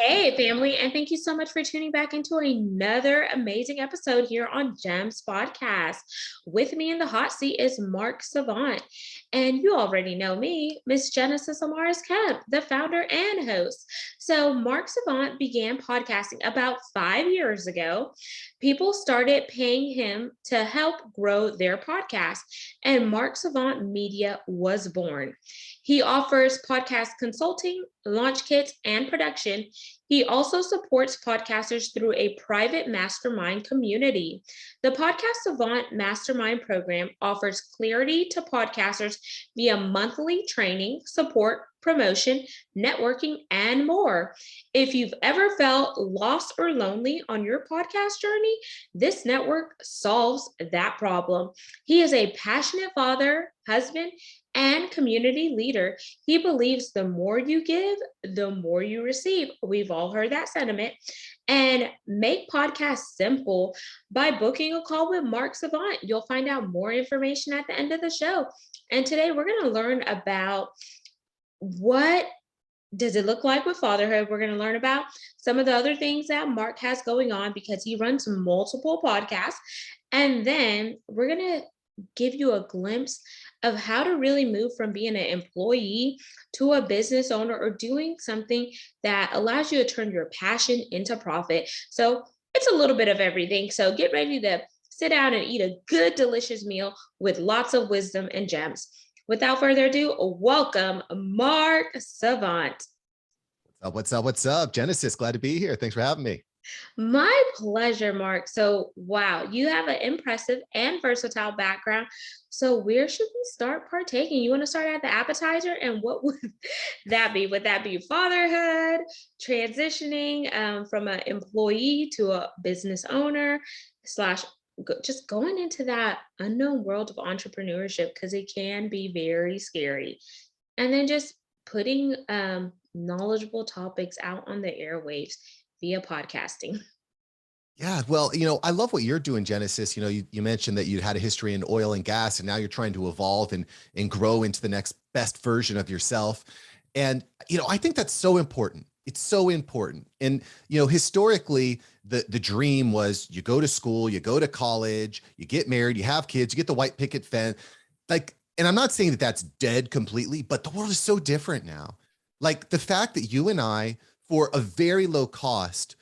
Hey, family, and thank you so much for tuning back into another amazing episode here on GEMS Podcast. With me in the hot seat is Mark Savant, and you already know me, Miss Genesis Amaris Kemp, the founder and host. So, Mark Savant began podcasting about 5 years ago. People started paying him to help grow their podcast, and Mark Savant Media was born. He offers podcast consulting, launch kits, and production. He also supports podcasters through a private mastermind community. The Podcast Savant Mastermind program offers clarity to podcasters via monthly training, support, promotion, networking, and more. If you've ever felt lost or lonely on your podcast journey, this network solves that problem. He is a passionate father, husband, and community leader. He believes the more you give, the more you receive. We've all heard that sentiment. And make podcasts simple by booking a call with Mark Savant. You'll find out more information at the end of the show. And today we're going to learn about what does it look like with fatherhood. We're going to learn about some of the other things that Mark has going on because he runs multiple podcasts. And then we're going to give you a glimpse of how to really move from being an employee to a business owner or doing something that allows you to turn your passion into profit. So it's a little bit of everything. So get ready to sit down and eat a good, delicious meal with lots of wisdom and gems. Without further ado, welcome Mark Savant. What's up? Genesis, glad to be here. Thanks for having me. My pleasure, Mark. So, wow, you have an impressive and versatile background. So, where should we start partaking? You want to start at the appetizer? And what would that be? Would that be fatherhood, transitioning from an employee to a business owner, slash just going into that unknown world of entrepreneurship? Because it can be very scary. And then just putting knowledgeable topics out on the airwaves via podcasting. Yeah, well, I love what you're doing, Genesis. You mentioned that you had a history in oil and gas, and now you're trying to evolve and grow into the next best version of yourself. And, I think that's so important. It's so important. And, historically, the dream was you go to school, you go to college, you get married, you have kids, you get the white picket fence. And I'm not saying that that's dead completely, but the world is so different now. Like the fact that you and I, for a very low cost,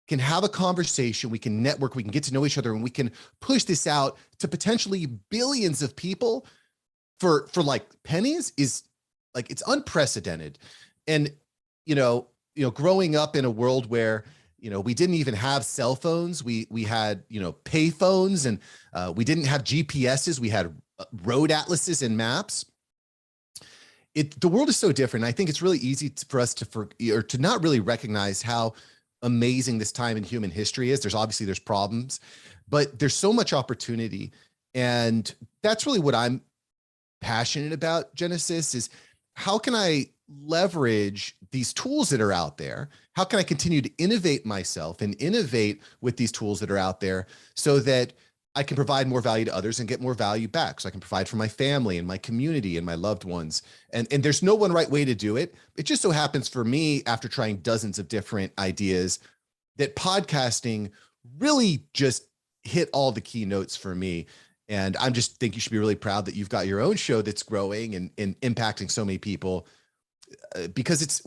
can have a conversation, we can network, we can get to know each other, and we can push this out to potentially billions of people for like pennies is like, it's unprecedented. And, growing up in a world where, we didn't even have cell phones. We had, pay phones, and we didn't have GPSs. We had road atlases and maps. The world is so different. I think it's really easy for us to not really recognize how amazing this time in human history is. There's problems, but there's so much opportunity. And that's really what I'm passionate about, Genesis, is how can I leverage these tools that are out there? How can I continue to innovate myself and innovate with these tools that are out there so that I can provide more value to others and get more value back, so I can provide for my family and my community and my loved ones. And there's no one right way to do it. It just so happens for me, after trying dozens of different ideas, that podcasting really just hit all the key notes for me. And I just think you should be really proud that you've got your own show that's growing and impacting so many people, because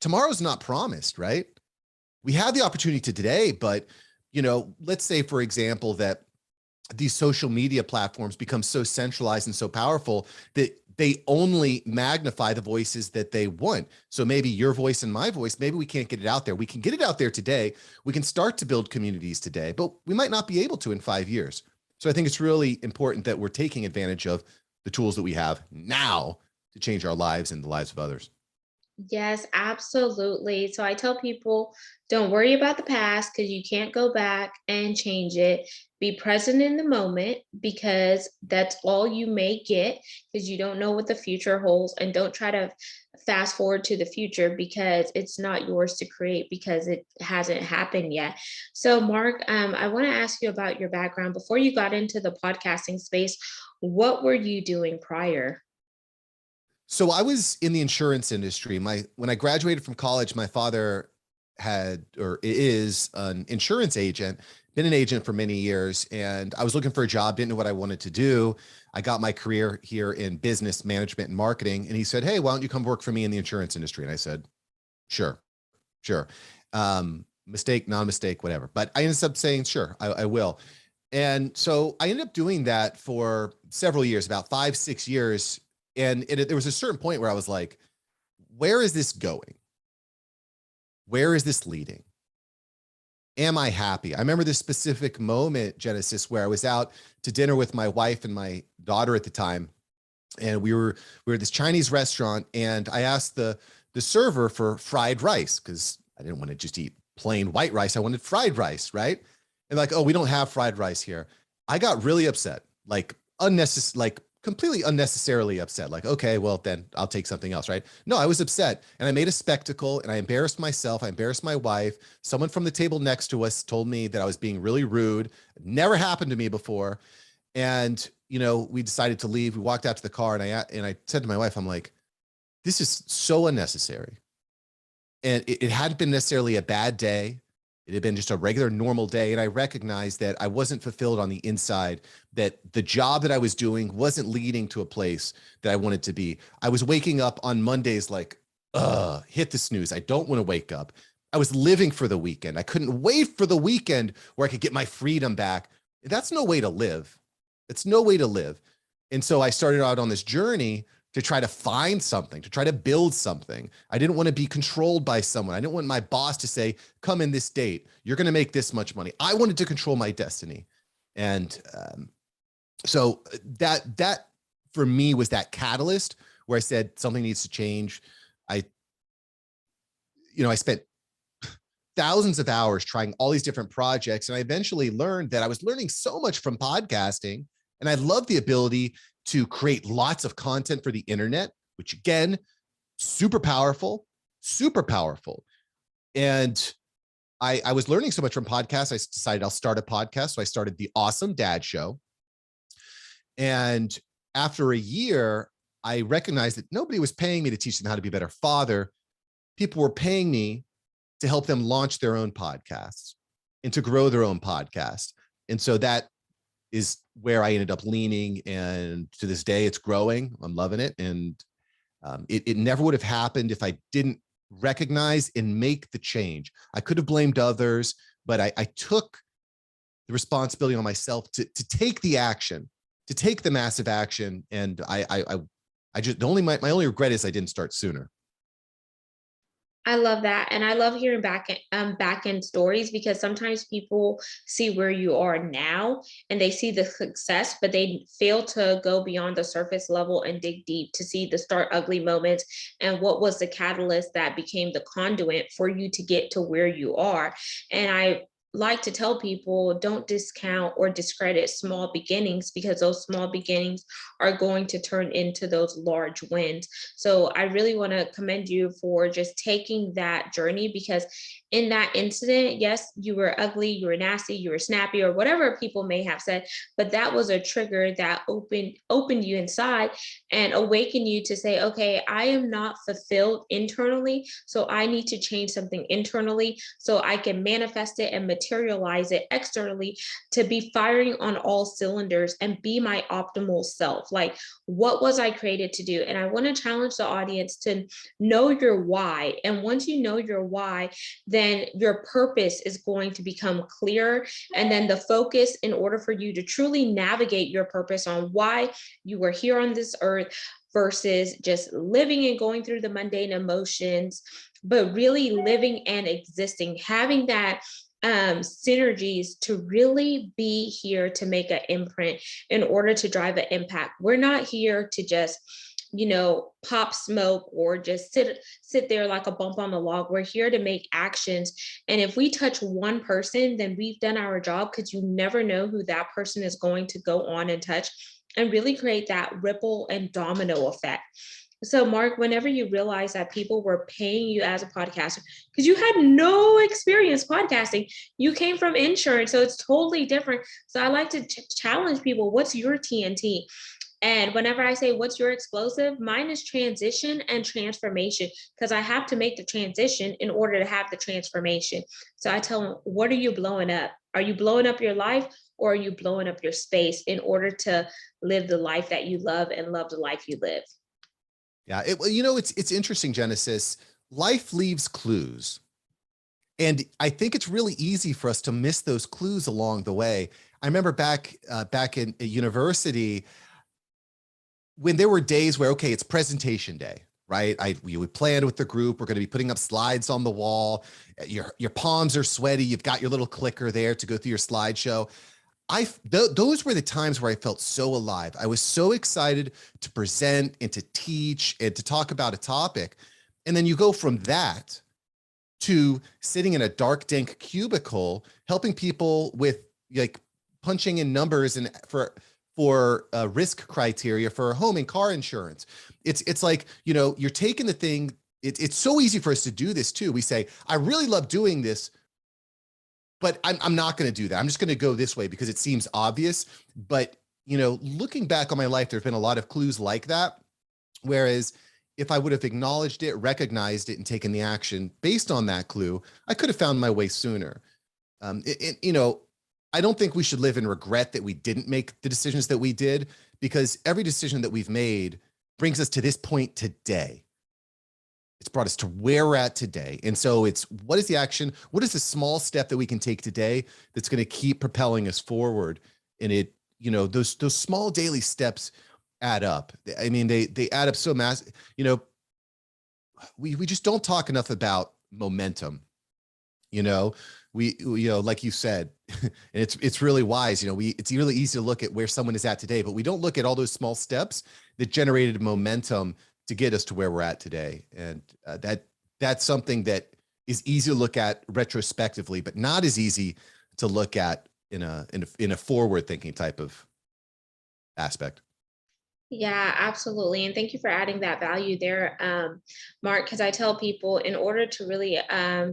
tomorrow's not promised, right? We have the opportunity to today, but let's say, for example, that these social media platforms become so centralized and so powerful that they only magnify the voices that they want. So maybe your voice and my voice, maybe we can't get it out there. We can get it out there today. We can start to build communities today, but we might not be able to in 5 years. So I think it's really important that we're taking advantage of the tools that we have now to change our lives and the lives of others. Yes, absolutely. So I tell people, don't worry about the past because you can't go back and change it. Be present in the moment because that's all you may get, because you don't know what the future holds. And don't try to fast forward to the future because it's not yours to create, because it hasn't happened yet. So Mark, I want to ask you about your background. Before you got into the podcasting space, what were you doing prior? So I was in the insurance industry. When I graduated from college, my father had or is an insurance agent, been an agent for many years, and I was looking for a job, didn't know what I wanted to do. I got my career here in business management and marketing, and he said, "Hey, why don't you come work for me in the insurance industry?" And I said, "Sure, sure." Mistake, non-mistake, whatever. But I ended up saying, "Sure, I will." And so I ended up doing that for several years, about 5, 6 years. And there was a certain point where I was like, where is this going? Where is this leading? Am I happy? I remember this specific moment, Genesis, where I was out to dinner with my wife and my daughter at the time. And we were at this Chinese restaurant, and I asked the server for fried rice because I didn't want to just eat plain white rice. I wanted fried rice, right? And like, oh, we don't have fried rice here. I got really upset, like unnecessary, like completely unnecessarily upset. Like, okay, well then I'll take something else, right? No, I was upset, and I made a spectacle, and I embarrassed myself. I embarrassed my wife. Someone from the table next to us told me that I was being really rude. It never happened to me before. And, we decided to leave. We walked out to the car, and I said to my wife, I'm like, this is so unnecessary. And it hadn't been necessarily a bad day. It had been just a regular normal day. And I recognized that I wasn't fulfilled on the inside, that the job that I was doing wasn't leading to a place that I wanted to be. I was waking up on Mondays like, hit the snooze. I don't want to wake up. I was living for the weekend. I couldn't wait for the weekend where I could get my freedom back. That's no way to live. It's no way to live. And so I started out on this journey to try to find something, to try to build something. I didn't want to be controlled by someone. I didn't want my boss to say, come in this date, you're going to make this much money. I wanted to control my destiny. And so that for me was that catalyst where I said something needs to change. I spent thousands of hours trying all these different projects. And I eventually learned that I was learning so much from podcasting, and I love the ability to create lots of content for the internet, which again, super powerful, super powerful. And I was learning so much from podcasts. I decided I'll start a podcast. So I started the Awesome Dad Show. And after a year, I recognized that nobody was paying me to teach them how to be a better father. People were paying me to help them launch their own podcasts and to grow their own podcast. And so that is where I ended up leaning. And to this day, it's growing. I'm loving it. And it never would have happened if I didn't recognize and make the change. I could have blamed others, but I took the responsibility on myself to take the action, to take the massive action. And I just, my only regret is I didn't start sooner. I love that. And I love hearing back end stories, because sometimes people see where you are now and they see the success, but they fail to go beyond the surface level and dig deep to see the start ugly moments and what was the catalyst that became the conduit for you to get to where you are. And I like to tell people, don't discount or discredit small beginnings, because those small beginnings are going to turn into those large wins. So I really want to commend you for just taking that journey, because in that incident, yes, you were ugly, you were nasty, you were snappy, or whatever people may have said, but that was a trigger that opened you inside and awakened you to say, okay, I am not fulfilled internally, so I need to change something internally so I can manifest it and materialize it externally to be firing on all cylinders and be my optimal self. Like, what was I created to do? And I want to challenge the audience to know your why. And once you know your why, then your purpose is going to become clear. And then the focus, in order for you to truly navigate your purpose on why you were here on this earth versus just living and going through the mundane emotions, but really living and existing, having that synergies to really be here to make an imprint in order to drive an impact. We're not here to just pop smoke or just sit there like a bump on the log. We're here to make actions. And if we touch one person, then we've done our job, because you never know who that person is going to go on and touch and really create that ripple and domino effect. So Mark, whenever you realized that people were paying you as a podcaster, because you had no experience podcasting, you came from insurance, so it's totally different. So I like to challenge people, what's your TNT? And whenever I say, what's your explosive? Mine is transition and transformation, because I have to make the transition in order to have the transformation. So I tell them, what are you blowing up? Are you blowing up your life, or are you blowing up your space in order to live the life that you love and love the life you live? Yeah. Well, it's interesting, Genesis. Life leaves clues. And I think it's really easy for us to miss those clues along the way. I remember back in university, when there were days where, okay, it's presentation day, right? We planned with the group. We're going to be putting up slides on the wall. Your palms are sweaty. You've got your little clicker there to go through your slideshow. Those were the times where I felt so alive. I was so excited to present and to teach and to talk about a topic. And then you go from that to sitting in a dark, dank cubicle, helping people with like punching in numbers and for risk criteria for home and car insurance. It's like, you're taking the thing. It's so easy for us to do this too. We say, I really love doing this, but I'm not going to do that. I'm just going to go this way because it seems obvious. But, looking back on my life, there's been a lot of clues like that. Whereas if I would have acknowledged it, recognized it, and taken the action based on that clue, I could have found my way sooner. I don't think we should live in regret that we didn't make the decisions that we did, because every decision that we've made brings us to this point today. It's brought us to where we're at today. And so it's, what is the action? What is the small step that we can take today that's going to keep propelling us forward? And those small daily steps add up. I mean, they add up so massive. We just don't talk enough about momentum. We like you said, and it's really wise. It's really easy to look at where someone is at today, but we don't look at all those small steps that generated momentum to get us to where we're at today. And that's something that is easy to look at retrospectively, but not as easy to look at in a forward thinking type of aspect. Yeah, absolutely. And thank you for adding that value there, Mark, because I tell people, in order to really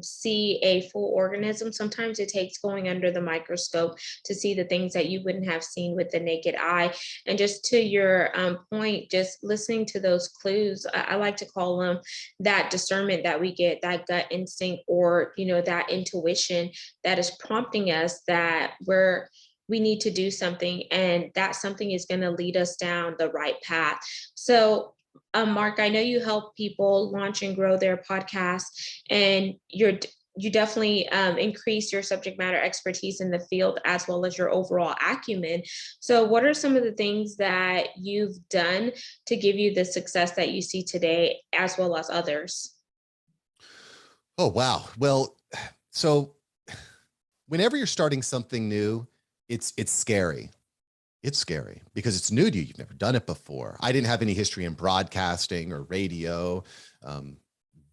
see a full organism, sometimes it takes going under the microscope to see the things that you wouldn't have seen with the naked eye. And just to your point, just listening to those clues, I like to call them that discernment that we get, that gut instinct, or, that intuition that is prompting us that we need to do something, and that something is going to lead us down the right path. So, Mark, I know you help people launch and grow their podcast, and you definitely increase your subject matter expertise in the field as well as your overall acumen. So, what are some of the things that you've done to give you the success that you see today, as well as others? Oh, wow. Well, so whenever you're starting something new, it's scary. It's scary because it's new to you. You've never done it before. I didn't have any history in broadcasting or radio,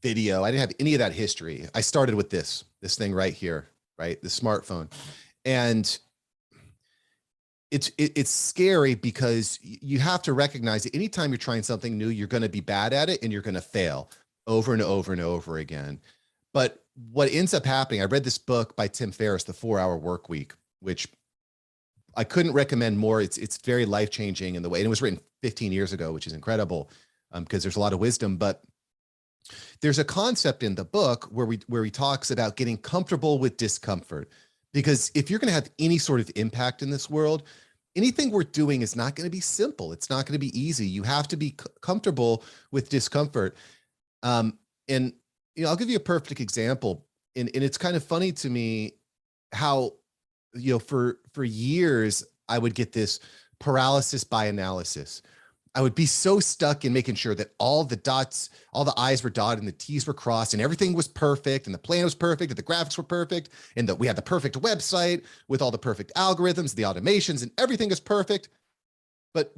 video. I didn't have any of that history. I started with this thing right here, right? The smartphone. And it's scary because you have to recognize that anytime you're trying something new, you're going to be bad at it and you're going to fail over and over and over again. But what ends up happening, I read this book by Tim Ferriss, The 4-Hour Workweek, which I couldn't recommend more. It's very life-changing in the way, and it was written 15 years ago, which is incredible because there's a lot of wisdom. But there's a concept in the book where he talks about getting comfortable with discomfort, because if you're going to have any sort of impact in this world, anything worth doing is not going to be simple. It's not going to be easy. You have to be comfortable with discomfort. And I'll give you a perfect example, and it's kind of funny to me how, for years, I would get this paralysis by analysis. I would be so stuck in making sure that all the I's were dotted and the T's were crossed and everything was perfect and the plan was perfect and the graphics were perfect and that we had the perfect website with all the perfect algorithms, the automations, and everything is perfect. But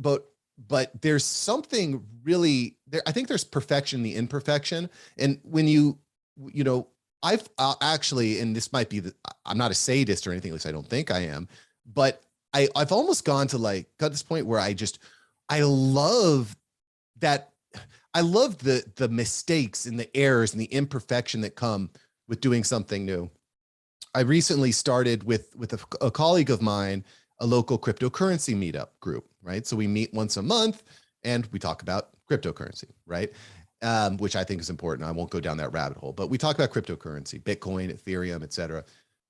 there's something really there. I think there's perfection in the imperfection. And when I've actually, and this might be I'm not a sadist or anything, at least I don't think I am, but I've almost got this point where I love that. I love the mistakes and the errors and the imperfection that come with doing something new. I recently started with a colleague of mine, a local cryptocurrency meetup group, right? So we meet once a month and we talk about cryptocurrency, right? Which I think is important. I won't go down that rabbit hole, but we talk about cryptocurrency, Bitcoin, Ethereum, et cetera.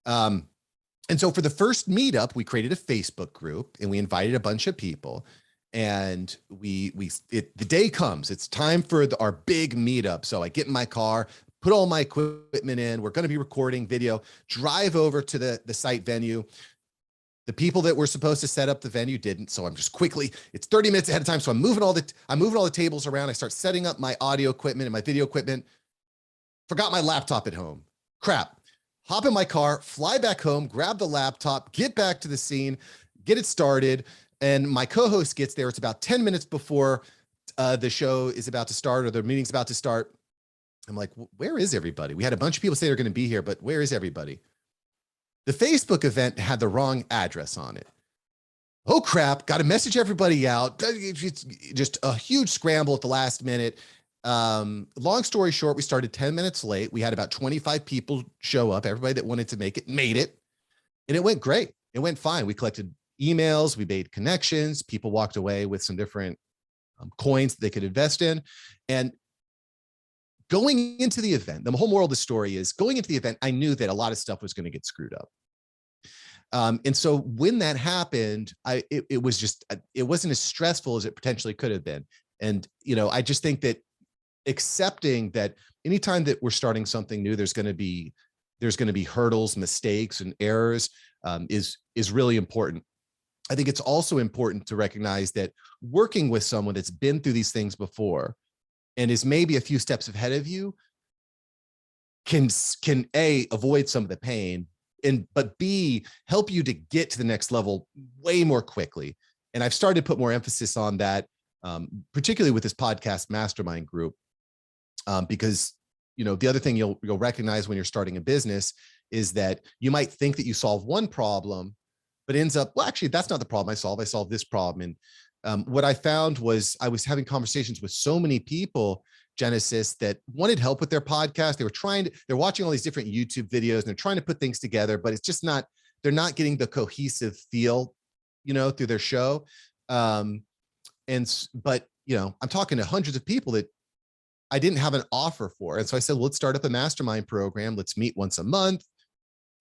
And so for the first meetup, we created a Facebook group and we invited a bunch of people. And the day comes, it's time for our big meetup. So I get in my car, put all my equipment in. We're going to be recording video, drive over to the site venue. The people that were supposed to set up the venue didn't. So I'm just quickly, it's 30 minutes ahead of time. So I'm moving all the tables around. I start setting up my audio equipment and my video equipment. Forgot my laptop at home. Crap. Hop in my car, fly back home, grab the laptop, get back to the scene, get it started. And my co-host gets there. It's about 10 minutes before the show is about to start or the meeting's about to start. I'm like, where is everybody? We had a bunch of people say they're going to be here, but where is everybody? The Facebook event had the wrong address on it. Oh, crap. Got to message everybody out. It's just a huge scramble at the last minute. Long story short, we started 10 minutes late. We had about 25 people show up. Everybody that wanted to make it made it. And it went great. It went fine. We collected emails. We made connections. People walked away with some different coins that they could invest in. And going into the event, the whole moral of the story is going into the event, I knew that a lot of stuff was going to get screwed up. And so when that happened, it wasn't as stressful as it potentially could have been. And, I just think that accepting that anytime that we're starting something new, there's going to be hurdles, mistakes, and errors is really important. I think it's also important to recognize that working with someone that's been through these things before and is maybe a few steps ahead of you can A, avoid some of the pain, but B, help you to get to the next level way more quickly. And I've started to put more emphasis on that, particularly with this Podcast Mastermind group, because the other thing you'll recognize when you're starting a business is that you might think that you solve one problem, but it ends up, well, actually, that's not the problem I solved this problem. And what I found was I was having conversations with so many people, Genesis, that wanted help with their podcast. They're watching all these different YouTube videos and they're trying to put things together, but it's just they're not getting the cohesive feel, through their show. But I'm talking to hundreds of people that I didn't have an offer for. And so I said, well, let's start up a mastermind program. Let's meet once a month.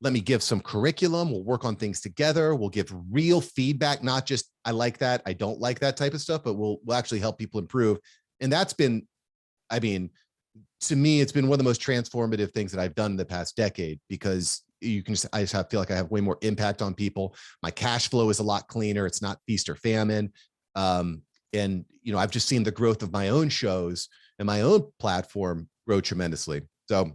Let me give some curriculum. We'll work on things together. We'll give real feedback, not just, I like that, I don't like that type of stuff, but we'll actually help people improve. And that's been, to me, it's been one of the most transformative things that I've done in the past decade, because I just feel like I have way more impact on people. My cash flow is a lot cleaner. It's not feast or famine. And I've just seen the growth of my own shows and my own platform grow tremendously. So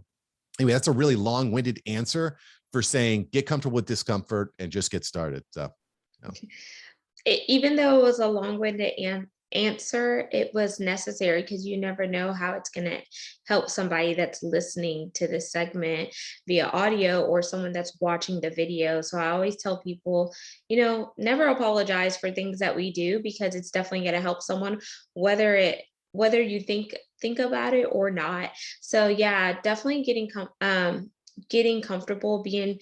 anyway, that's a really long-winded answer for saying, get comfortable with discomfort and just get started. So, Even though it was a long-winded answer, it was necessary, because you never know how it's going to help somebody that's listening to this segment via audio or someone that's watching the video. So I always tell people, never apologize for things that we do, because it's definitely going to help someone, whether you think about it or not. So yeah, definitely getting comfortable being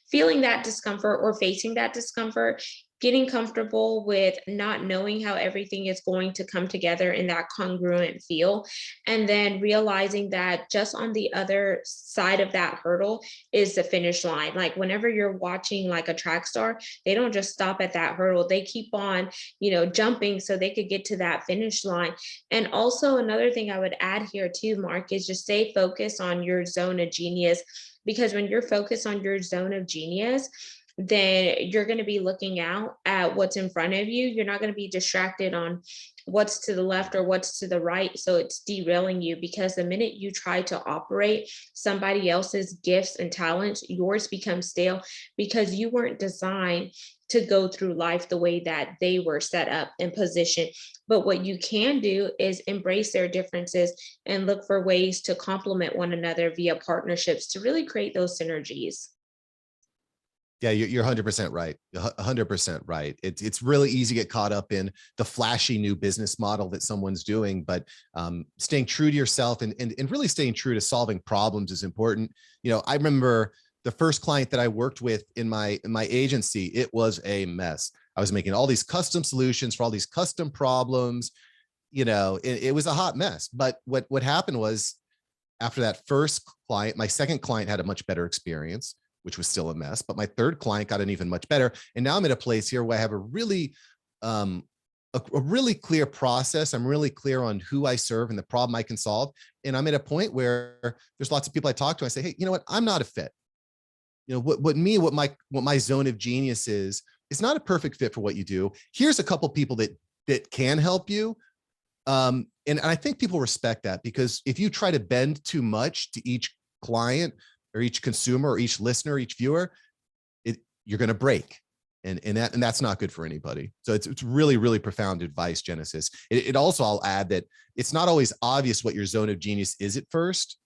feeling that discomfort or facing that discomfort, getting comfortable with not knowing how everything is going to come together in that congruent feel, and then realizing that just on the other side of that hurdle is the finish line. Like whenever you're watching like a track star, they don't just stop at that hurdle. They keep on, jumping so they could get to that finish line. And also another thing I would add here too, Mark, is just stay focused on your zone of genius, because when you're focused on your zone of genius, then you're going to be looking out at what's in front of you. You're not going to be distracted on what's to the left or what's to the right. So it's derailing you, because the minute you try to operate somebody else's gifts and talents, yours become stale, because you weren't designed to go through life the way that they were set up and positioned. But what you can do is embrace their differences and look for ways to complement one another via partnerships to really create those synergies. Yeah, you're 100% right. 100% right. It's really easy to get caught up in the flashy new business model that someone's doing, but staying true to yourself and really staying true to solving problems is important. I remember the first client that I worked with in my agency, it was a mess. I was making all these custom solutions for all these custom problems. It was a hot mess. But what happened was, after that first client, my second client had a much better experience, which was still a mess, but my third client got an even much better. And now I'm at a place here where I have a really clear process. I'm really clear on who I serve and the problem I can solve. And I'm at a point where there's lots of people I talk to. I say, hey, you know what? I'm not a fit. What my zone of genius is not a perfect fit for what you do. Here's a couple people that can help you. And I think people respect that, because if you try to bend too much to each client or each consumer or each listener, each viewer, you're going to break. And that's not good for anybody. So it's really, really profound advice, Genesis. It also, I'll add that it's not always obvious what your zone of genius is at first.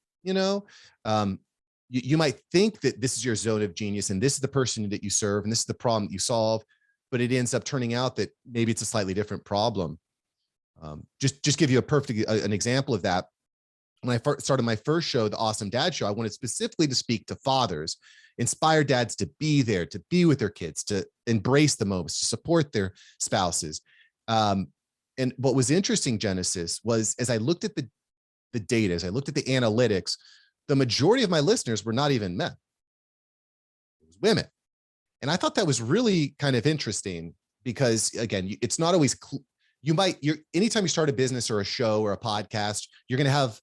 You might think that this is your zone of genius and this is the person that you serve and this is the problem that you solve, but it ends up turning out that maybe it's a slightly different problem. Just give you an example of that. When I started my first show, the Awesome Dad Show, I wanted specifically to speak to fathers, inspire dads to be there, to be with their kids, to embrace the moments, to support their spouses. And what was interesting, Genesis, was as I looked at the data, as I looked at the analytics, the majority of my listeners were not even men. It was women. And I thought that was really kind of interesting because, again, it's not always, anytime you start a business or a show or a podcast, you're going to have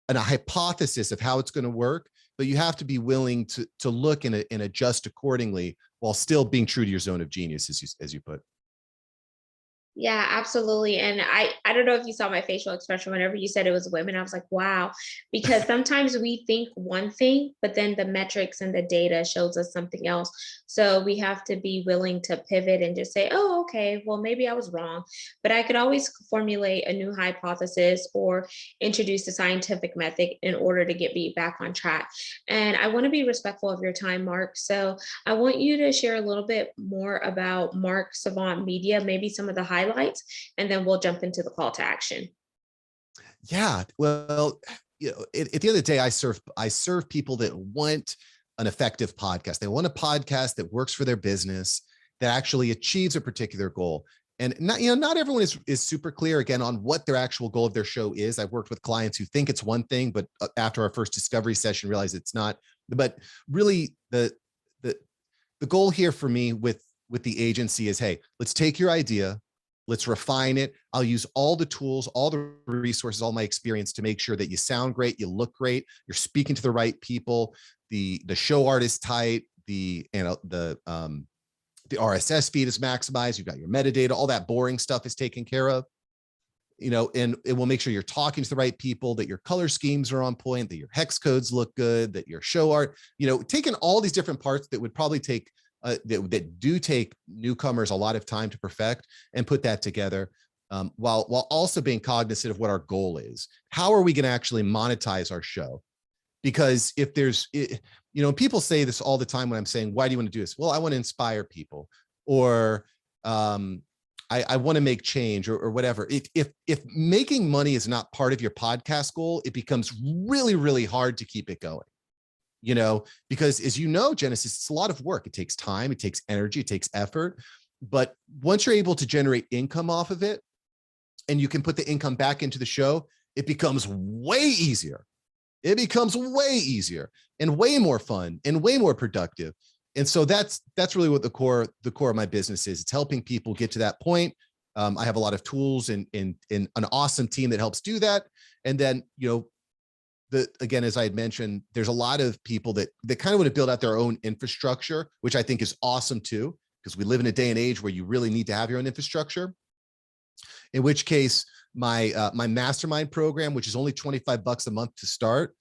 a hypothesis of how it's going to work, but you have to be willing to look and adjust accordingly while still being true to your zone of genius, as you put. Yeah, absolutely. And I don't know if you saw my facial expression whenever you said it was women. I was like, wow, because sometimes we think one thing, but then the metrics and the data shows us something else. So we have to be willing to pivot and just say, oh, okay, well, maybe I was wrong, but I could always formulate a new hypothesis or introduce a scientific method in order to get me back on track. And I want to be respectful of your time, Mark. So I want you to share a little bit more about Mark Savant Media, maybe some of the highlights, and then we'll jump into the call to action. Yeah, well, at the end of the day, I serve people that want an effective podcast. They want a podcast that works for their business, that actually achieves a particular goal. And not everyone is super clear, again, on what their actual goal of their show is. I've worked with clients who think it's one thing, but after our first discovery session, realize it's not. But really, the goal here for me with the agency is, hey, let's take your idea, let's refine it. I'll use all the tools, all the resources, all my experience to make sure that you sound great, you look great, you're speaking to the right people, the show art is tight, the RSS feed is maximized, you've got your metadata, all that boring stuff is taken care of. And it will make sure you're talking to the right people, that your color schemes are on point, that your hex codes look good, that your show art, taking all these different parts that would probably take that do take newcomers a lot of time to perfect, and put that together, while also being cognizant of what our goal is. How are we going to actually monetize our show? Because if there's, people say this all the time when I'm saying, why do you want to do this? Well, I want to inspire people, or I want to make change, or whatever. If making money is not part of your podcast goal, it becomes really, really hard to keep it going. Because as Genesis, it's a lot of work. It takes time, it takes energy, it takes effort. But once you're able to generate income off of it, and you can put the income back into the show, it becomes way easier. It becomes way easier and way more fun and way more productive. And so that's really what the core of my business is. It's helping people get to that point. I have a lot of tools and an awesome team that helps do that. And then, again, as I had mentioned, there's a lot of people that kind of want to build out their own infrastructure, which I think is awesome too, because we live in a day and age where you really need to have your own infrastructure. In which case, my mastermind program, which is only $25 a month to start,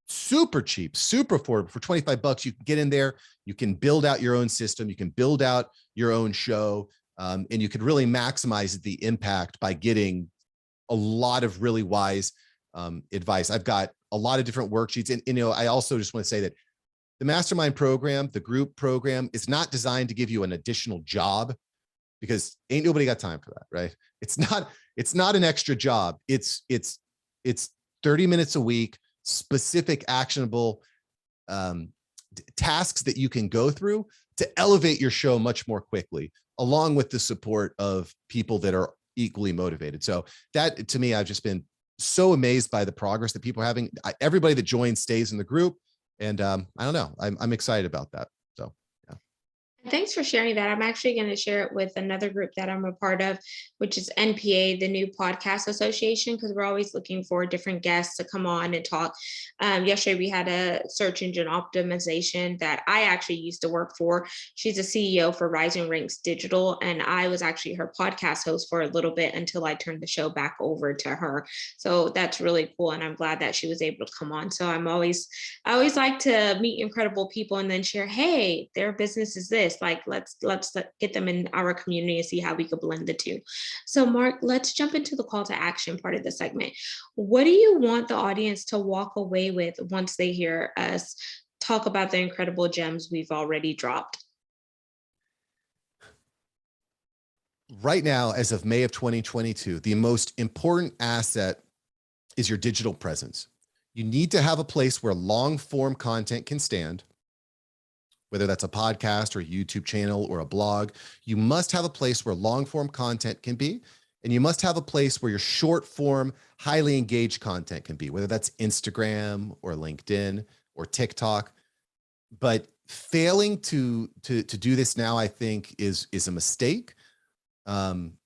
super cheap, super affordable. For $25, you can get in there, you can build out your own system, you can build out your own show, and you could really maximize the impact by getting a lot of really wise advice. I've got a lot of different worksheets. And I also just want to say that the mastermind program, the group program, is not designed to give you an additional job, because ain't nobody got time for that, right? It's not an extra job. It's 30 minutes a week, specific, actionable tasks that you can go through to elevate your show much more quickly, along with the support of people that are equally motivated. So that, to me, I've just been so amazed by the progress that people are having. Everybody that joins stays in the group. And I don't know, I'm excited about that. So, yeah. Thanks for sharing that. I'm actually going to share it with another group that I'm a part of, which is NPA, the New Podcast Association, because we're always looking for different guests to come on and talk. Yesterday, we had a search engine optimization that I actually used to work for. She's a CEO for Rising Ranks Digital, and I was actually her podcast host for a little bit until I turned the show back over to her. So that's really cool, and I'm glad that she was able to come on. So I always like to meet incredible people and then share, hey, their business is this. Like, let's get them in our community and see how we could blend the two. So Mark, let's jump into the call to action part of the segment. What do you want the audience to walk away with once they hear us talk about the incredible gems we've already dropped? Right now, as of May of 2022, the most important asset is your digital presence. You need to have a place where long form content can stand, whether that's a podcast or a YouTube channel or a blog. You must have a place where long form content can be, and you must have a place where your short form, highly engaged content can be, whether that's Instagram or LinkedIn or TikTok. But failing to do this now, I think, is a mistake. Going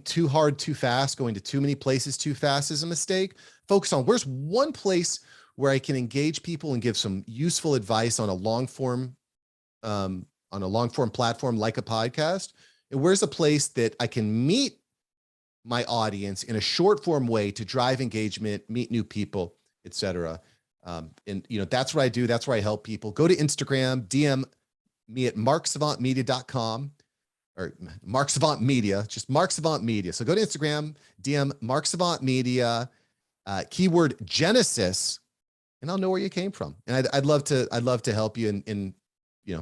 too hard too fast, going to too many places too fast is a mistake. Focus on where's one place where I can engage people and give some useful advice on a long form platform like a podcast. And where's a place that I can meet my audience in a short form way to drive engagement, meet new people, etc. That's what I do. That's where I help people. Go to Instagram, DM me at marksavantmedia.com or Mark Savant Media, just Mark Savant Media. So go to Instagram, DM Mark Savant Media, keyword Genesis, and I'll know where you came from. And I'd love to help you.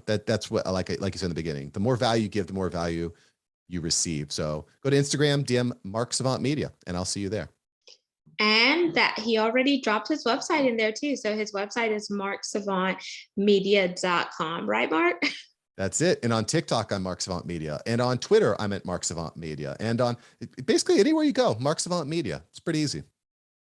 That's what I like you said in the beginning. The more value you give, the more value you receive. So go to Instagram, DM Mark Savant Media, and I'll see you there. And that he already dropped his website in there too. So his website is marksavantmedia.com, right, Mark? That's it. And on TikTok, I'm Mark Savant Media. And on Twitter, I'm at Mark Savant Media. And on basically anywhere you go, Mark Savant Media. It's pretty easy.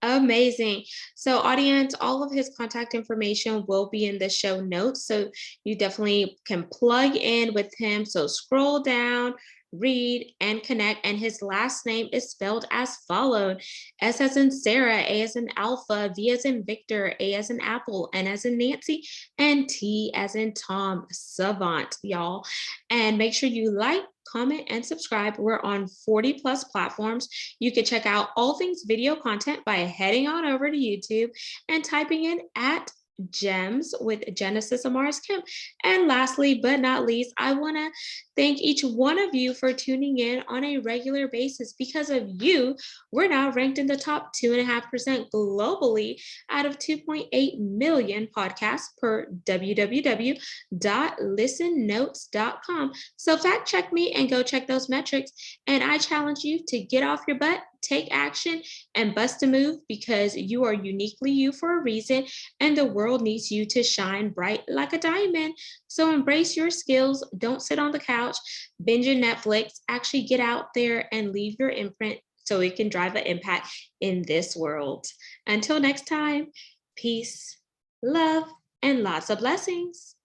Amazing. So audience, all of his contact information will be in the show notes. So you definitely can plug in with him. So scroll down, read, and connect. And his last name is spelled as followed: S as in Sarah, A as in Alpha, V as in Victor, A as in Apple, N as in Nancy, and T as in Tom. Savant, y'all. And make sure you like, comment, and subscribe. We're on 40 plus platforms. You can check out all things video content by heading on over to YouTube and typing in at Gems with Genesis Amaris Kemp. And lastly, but not least, I want to thank each one of you for tuning in on a regular basis. Because of you, we're now ranked in the top 2.5% globally out of 2.8 million podcasts per www.listennotes.com. So fact check me and go check those metrics. And I challenge you to get off your butt, take action, and bust a move, because you are uniquely you for a reason, and the world needs you to shine bright like a diamond. So embrace your skills. Don't sit on the couch, binge on Netflix. Actually get out there and leave your imprint so it can drive an impact in this world. Until next time, peace, love, and lots of blessings.